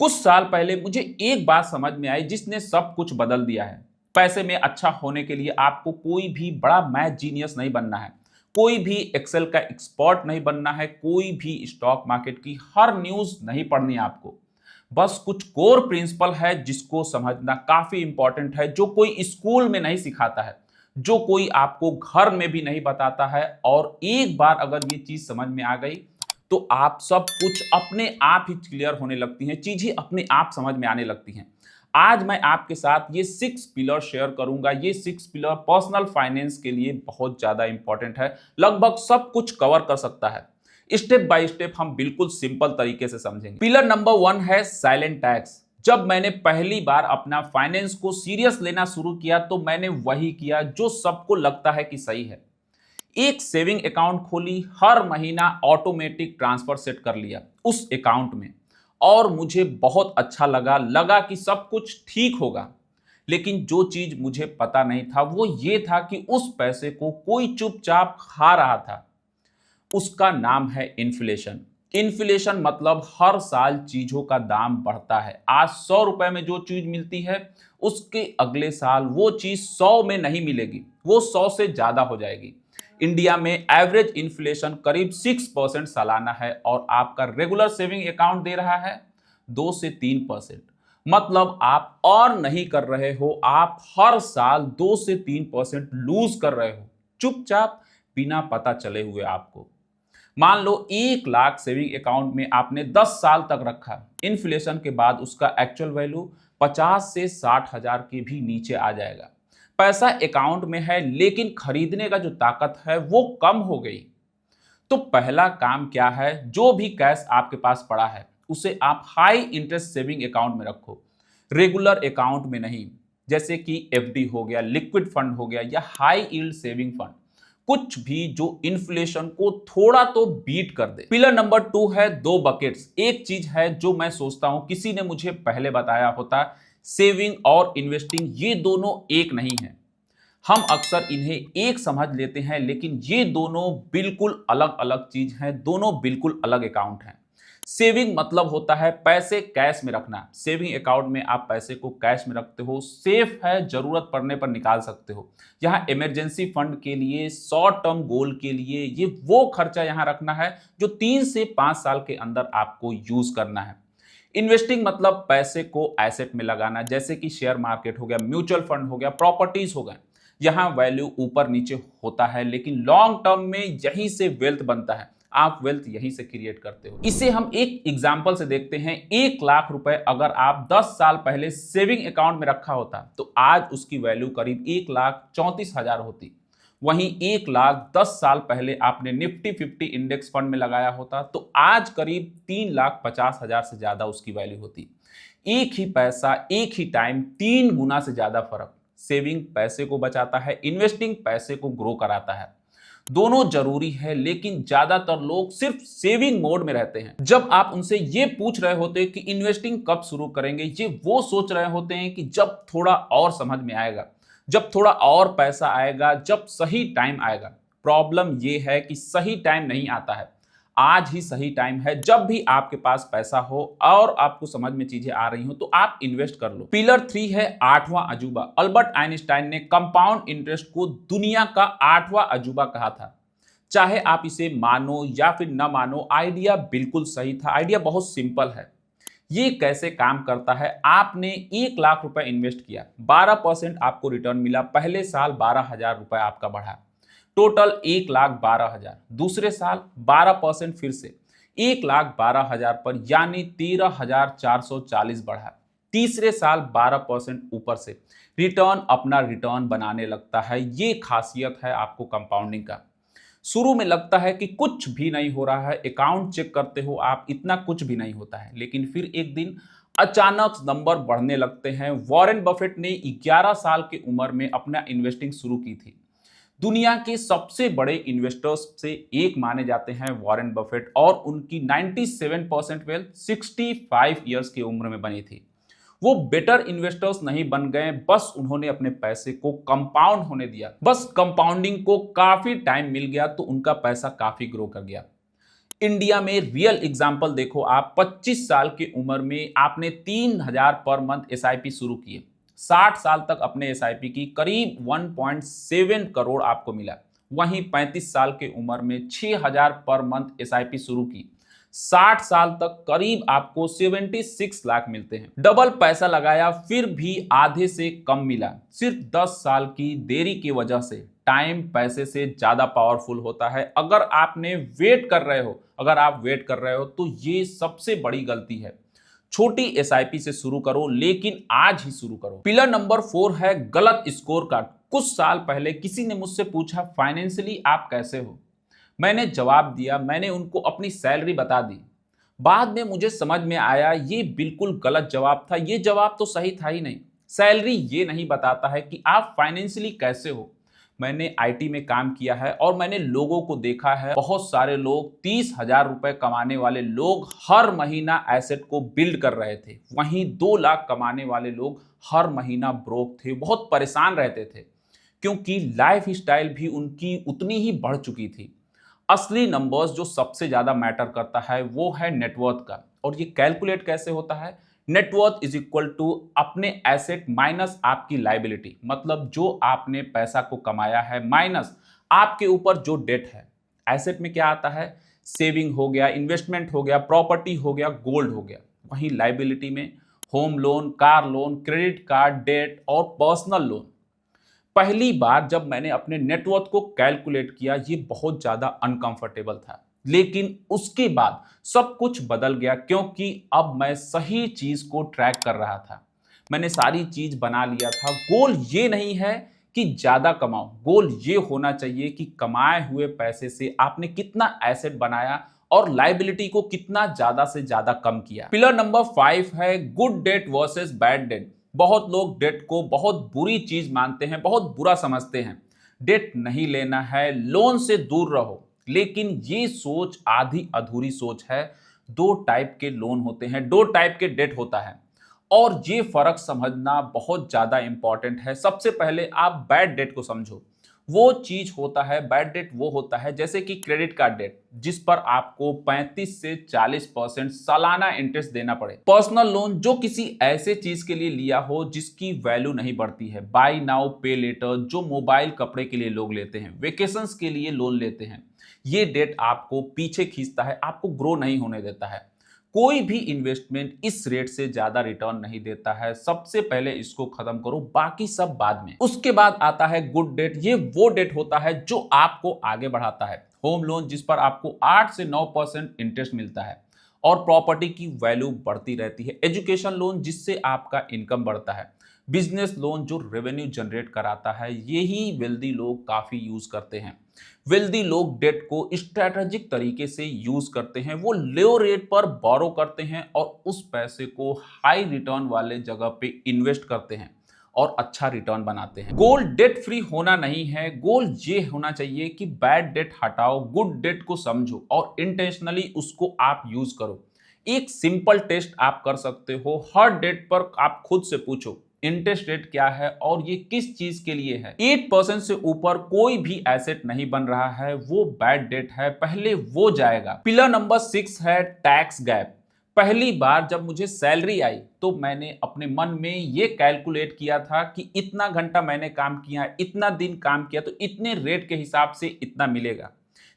कुछ साल पहले मुझे एक बात समझ में आई जिसने सब कुछ बदल दिया है। पैसे में अच्छा होने के लिए आपको कोई भी बड़ा मैथ जीनियस नहीं बनना है, कोई भी एक्सेल का एक्सपर्ट नहीं बनना है, कोई भी स्टॉक मार्केट की हर न्यूज नहीं पढ़नी है आपको। बस कुछ कोर प्रिंसिपल है जिसको समझना काफी इंपॉर्टेंट है, जो कोई स्कूल में नहीं सिखाता है, जो कोई आपको घर में भी नहीं बताता है। और एक बार अगर ये चीज समझ में आ गई तो आप सब कुछ अपने आप ही क्लियर होने लगती हैं, चीजें अपने आप समझ में आने लगती हैं। आज मैं आपके साथ ये 6 पिलर शेयर करूंगा। ये 6 पिलर पर्सनल फाइनेंस के लिए बहुत ज्यादा इंपॉर्टेंट है, लगभग सब कुछ कवर कर सकता है। स्टेप बाय स्टेप हम बिल्कुल सिंपल तरीके से समझेंगे। पिलर नंबर 1 है साइलेंट टैक्स। जब मैंने पहली बार अपना फाइनेंस को सीरियस लेना शुरू किया तो मैंने वही किया जो सबको लगता है कि सही है। एक सेविंग अकाउंट खोली, हर महीना ऑटोमेटिक ट्रांसफर सेट कर लिया उस अकाउंट में। और मुझे बहुत अच्छा लगा कि सब कुछ ठीक होगा। लेकिन जो चीज मुझे पता नहीं था वो ये था कि उस पैसे को कोई चुपचाप खा रहा था। उसका नाम है इन्फ्लेशन। इन्फ्लेशन मतलब हर साल चीजों का दाम बढ़ता है। आज 100 रुपए में जो चीज मिलती है उसके अगले साल वो चीज 100 में नहीं मिलेगी, वो 100 से ज्यादा हो जाएगी। इंडिया में एवरेज इन्फ्लेशन करीब 6% सालाना है और आपका रेगुलर सेविंग अकाउंट दे रहा है 2 से 3%। मतलब आप अर्न नहीं कर रहे हो, आप हर साल 2 से 3% लूज कर रहे हो, चुपचाप, बिना पता चले हुए आपको। मान लो 1 लाख सेविंग अकाउंट में आपने 10 साल तक रखा। इन्फ्लेशन के बाद उसका एक्चुअल वैल्यू 50 से 60 हजार के भी नीचे आ जाएगा। पैसा अकाउंट में है लेकिन खरीदने का जो ताकत है वो कम हो गई। तो पहला काम क्या है, जो भी कैश आपके पास पड़ा है उसे आप हाई इंटरेस्ट सेविंग अकाउंट में रखो, रेगुलर अकाउंट में नहीं। जैसे कि एफडी हो गया, लिक्विड फंड हो गया या हाई यील्ड सेविंग फंड, कुछ भी जो इन्फ्लेशन को थोड़ा तो बीट कर दे। पिलर नंबर 2 है 2 बकेट्स। एक चीज है जो मैं सोचता हूं किसी ने मुझे पहले बताया होता, सेविंग और इन्वेस्टिंग ये दोनों एक नहीं है। हम अक्सर इन्हें एक समझ लेते हैं लेकिन ये दोनों बिल्कुल अलग अलग चीज हैं, दोनों बिल्कुल अलग अकाउंट हैं। सेविंग मतलब होता है पैसे कैश में रखना। सेविंग अकाउंट में आप पैसे को कैश में रखते हो, सेफ है, जरूरत पड़ने पर निकाल सकते हो। यहाँ इमरजेंसी फंड के लिए, शॉर्ट टर्म गोल के लिए, ये वो खर्चा यहाँ रखना है जो 3 से 5 साल के अंदर आपको यूज करना है। इन्वेस्टिंग मतलब पैसे को एसेट में लगाना, जैसे कि शेयर मार्केट हो गया, म्यूचुअल फंड हो गया, प्रॉपर्टीज हो गए। यहाँ वैल्यू ऊपर नीचे होता है लेकिन लॉन्ग टर्म में यहीं से वेल्थ बनता है, आप वेल्थ यहीं से क्रिएट करते हो। इसे हम एक एग्जांपल से देखते हैं। 1 लाख रुपए अगर आप 10 साल पहले सेविंग अकाउंट में रखा होता तो आज उसकी वैल्यू करीब 1,34,000 होती। वहीं 1 लाख 10 साल पहले आपने निफ्टी 50 इंडेक्स फंड में लगाया होता तो आज करीब 3,50,000 से ज्यादा उसकी वैल्यू होती। एक ही पैसा, एक ही टाइम, 3 गुना से ज्यादा फर्क। सेविंग पैसे को बचाता है, इन्वेस्टिंग पैसे को ग्रो कराता है। दोनों जरूरी है लेकिन ज्यादातर लोग सिर्फ सेविंग मोड में रहते हैं। जब आप उनसे ये पूछ रहे होते हैं कि इन्वेस्टिंग कब शुरू करेंगे, ये वो सोच रहे होते हैं कि जब थोड़ा और समझ में आएगा, जब थोड़ा और पैसा आएगा, जब सही टाइम आएगा। प्रॉब्लम ये है कि सही टाइम नहीं आता है, आज ही सही टाइम है। जब भी आपके पास पैसा हो और आपको समझ में चीजें आ रही हो तो आप इन्वेस्ट कर लो। पिलर 3 है 8वां अजूबा। अल्बर्ट आइंस्टाइन ने कंपाउंड इंटरेस्ट को दुनिया का 8वां अजूबा कहा था। चाहे आप इसे मानो या फिर ना मानो, आइडिया बिल्कुल सही था। आइडिया बहुत सिंपल है। ये कैसे काम करता है, आपने 1 लाख रुपए इन्वेस्ट किया, 12% आपको रिटर्न मिला, पहले साल 12,000 रुपए आपका बढ़ा, टोटल 1,12,000। दूसरे साल 12% फिर से 1,12,000 पर, यानी 13,440 बढ़ा। तीसरे साल 12% ऊपर से रिटर्न अपना रिटर्न बनाने लगता है। ये खासियत है आपको कंपाउंडिंग का। शुरू में लगता है कि कुछ भी नहीं हो रहा है, अकाउंट चेक करते हो आप, इतना कुछ भी नहीं होता है, लेकिन फिर एक दिन अचानक नंबर बढ़ने लगते हैं। वॉरेन बफेट ने 11 साल की उम्र में अपना इन्वेस्टिंग शुरू की थी। दुनिया के सबसे बड़े इन्वेस्टर्स से एक माने जाते हैं वॉरेन बफेट, और उनकी 97% वेल्थ 65 ईयर्स की उम्र में बनी थी। वो बेटर इन्वेस्टर्स नहीं बन गए, बस उन्होंने अपने पैसे को कंपाउंड होने दिया। बस कंपाउंडिंग को काफी टाइम मिल गया तो उनका पैसा काफी ग्रो कर गया। इंडिया में रियल एग्जाम्पल देखो, आप 25 साल की उम्र में आपने 3000 पर मंथ एसआईपी शुरू किए, 60 साल तक अपने एसआईपी की करीब 1.7 करोड़ आपको मिला। वहीं 35 साल की उम्र में 6000 पर मंथ एसआईपी शुरू की, 60 साल तक करीब आपको 76 लाख मिलते हैं। डबल पैसा लगाया फिर भी आधे से कम मिला, सिर्फ 10 साल की देरी की वजह से। टाइम पैसे से ज्यादा पावरफुल होता है। अगर आपने वेट कर रहे हो, अगर आप वेट कर रहे हो तो ये सबसे बड़ी गलती है। छोटी एसआईपी से शुरू करो, लेकिन आज ही शुरू करो। पिलर नंबर 4 है गलत स्कोर कार्ड। कुछ साल पहले किसी ने मुझसे पूछा फाइनेंशियली आप कैसे हो। मैंने जवाब दिया, मैंने उनको अपनी सैलरी बता दी। बाद में मुझे समझ में आया ये बिल्कुल गलत जवाब था। ये जवाब तो सही था ही नहीं। सैलरी ये नहीं बताता है कि आप फाइनेंशियली कैसे हो। मैंने आईटी में काम किया है और मैंने लोगों को देखा है, बहुत सारे लोग 30,000 रुपए कमाने वाले लोग हर महीना एसेट को बिल्ड कर रहे थे, वहीं 2 लाख कमाने वाले लोग हर महीना ब्रोक थे, बहुत परेशान रहते थे, क्योंकि लाइफ स्टाइल भी उनकी उतनी ही बढ़ चुकी थी। असली नंबर्स जो सबसे ज्यादा मैटर करता है वो है नेटवर्थ का। और ये कैलकुलेट कैसे होता है? नेटवर्थ इज इक्वल टू अपने एसेट माइनस आपकी लाइबिलिटी, मतलब जो आपने पैसा को कमाया है माइनस आपके ऊपर जो डेट है। एसेट में क्या आता है? सेविंग हो गया, इन्वेस्टमेंट हो गया, प्रॉपर्टी हो गया, गोल्ड हो गया। वहीं लाइबिलिटी में home loan, car loan, credit card debt और पर्सनल लोन। पहली बार जब मैंने अपने नेटवर्थ को कैलकुलेट किया ये बहुत ज्यादा अनकंफर्टेबल था, लेकिन उसके बाद सब कुछ बदल गया, क्योंकि अब मैं सही चीज को ट्रैक कर रहा था। मैंने सारी चीज बना लिया था। गोल ये नहीं है कि ज्यादा कमाओ, गोल ये होना चाहिए कि कमाए हुए पैसे से आपने कितना एसेट बनाया और लाइबिलिटी को कितना ज्यादा से ज्यादा कम किया। पिलर नंबर 5 है good debt versus bad debt. बहुत लोग डेट को बहुत बुरी चीज मानते हैं, बहुत बुरा समझते हैं। डेट नहीं लेना है, लोन से दूर रहो, लेकिन ये सोच आधी अधूरी सोच है। 2 टाइप के लोन होते हैं, 2 टाइप के डेट होता है, और ये फर्क समझना बहुत ज्यादा इंपॉर्टेंट है। सबसे पहले आप बैड डेट को समझो। वो चीज होता है, बैड डेट वो होता है जैसे कि क्रेडिट कार्ड डेट, जिस पर आपको 35 से 40% सालाना इंटरेस्ट देना पड़े। पर्सनल लोन जो किसी ऐसे चीज के लिए लिया हो जिसकी वैल्यू नहीं बढ़ती है। बाय नाउ पे लेटर जो मोबाइल कपड़े के लिए लोग लेते हैं, वेकेशंस के लिए लोन लेते हैं। ये डेट आपको पीछे खींचता है, आपको ग्रो नहीं होने देता है। कोई भी इन्वेस्टमेंट इस रेट से ज्यादा रिटर्न नहीं देता है। सबसे पहले इसको खत्म करो, बाकी सब बाद में। उसके बाद आता है गुड डेट। ये वो डेट होता है जो आपको आगे बढ़ाता है। होम लोन जिस पर आपको 8 से 9% इंटरेस्ट मिलता है और प्रॉपर्टी की वैल्यू बढ़ती रहती है। एजुकेशन लोन जिससे आपका इनकम बढ़ता है। बिजनेस लोन जो रेवेन्यू जनरेट कराता है। यही वेल्दी लोग काफी यूज करते हैं। वेल्दी लोग डेट को स्ट्रैटेजिक तरीके से यूज करते हैं। वो लो रेट पर बोरो करते हैं और उस पैसे को हाई रिटर्न वाले जगह पे इन्वेस्ट करते हैं और अच्छा रिटर्न बनाते हैं। गोल डेट फ्री होना नहीं है, गोल ये होना चाहिए कि बैड डेट हटाओ, गुड डेट को समझो और इंटेंशनली उसको आप यूज करो। एक सिंपल टेस्ट आप कर सकते हो। हर डेट पर आप खुद से पूछो इंटरेस्ट रेट क्या है और ये किस चीज के लिए है। 8% से ऊपर कोई भी एसेट नहीं बन रहा है, वो बैड डेट है, पहले वो जाएगा। पिलर नंबर 6 है टैक्स गैप। पहली बार जब मुझे सैलरी आई तो मैंने अपने मन में ये कैलकुलेट किया था कि इतना घंटा मैंने काम किया, इतना दिन काम किया, तो इतने रेट के हिसाब से इतना मिलेगा।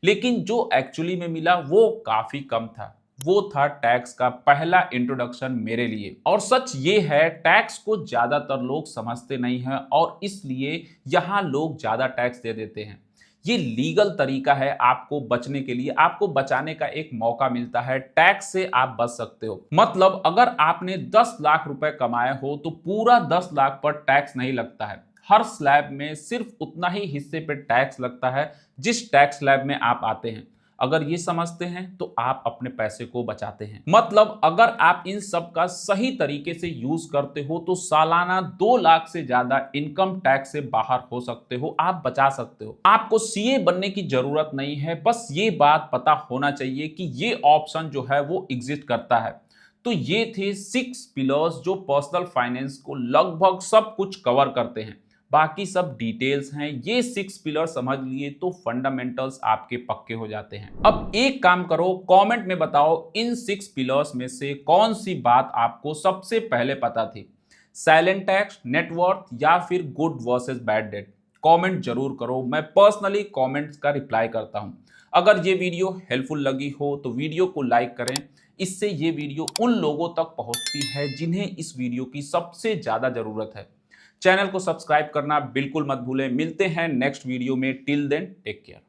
लेकिन जो एक्चुअली में मिला वो काफी कम था। वो था टैक्स का पहला इंट्रोडक्शन मेरे लिए। और सच ये है, टैक्स को ज्यादातर लोग समझते नहीं हैं और इसलिए यहां लोग ज्यादा टैक्स दे देते हैं। ये लीगल तरीका है आपको बचने के लिए, आपको बचाने का एक मौका मिलता है। टैक्स से आप बच सकते हो। मतलब अगर आपने 10 लाख रुपए कमाए हो तो पूरा 10 लाख पर टैक्स नहीं लगता है। हर स्लैब में सिर्फ उतना ही हिस्से पे टैक्स लगता है जिस टैक्स स्लैब में आप आते हैं। अगर ये समझते हैं तो आप अपने पैसे को बचाते हैं। मतलब अगर आप इन सब का सही तरीके से यूज करते हो तो सालाना 2 लाख से ज्यादा इनकम टैक्स से बाहर हो सकते हो, आप बचा सकते हो। आपको सीए बनने की जरूरत नहीं है, बस ये बात पता होना चाहिए कि ये ऑप्शन जो है वो एग्जिस्ट करता है। तो ये थे 6 पिलर्स जो पर्सनल फाइनेंस को लगभग सब कुछ कवर करते हैं। बाकी सब डिटेल्स हैं। ये 6 पिलर समझ लिए तो फंडामेंटल्स आपके पक्के हो जाते हैं। अब एक काम करो, कमेंट में बताओ इन 6 पिलर्स में से कौन सी बात आपको सबसे पहले पता थी, साइलेंट टैक्स, नेटवर्थ या फिर good versus bad date. Comment जरूर करो, मैं पर्सनली कमेंट्स का रिप्लाई करता हूं। अगर ये वीडियो हेल्पफुल लगी हो तो वीडियो को लाइक करें, इससे ये वीडियो उन लोगों तक पहुंचती है जिन्हें इस वीडियो की सबसे ज्यादा जरूरत है। चैनल को सब्सक्राइब करना बिल्कुल मत भूलें। मिलते हैं नेक्स्ट वीडियो में। Till then take care.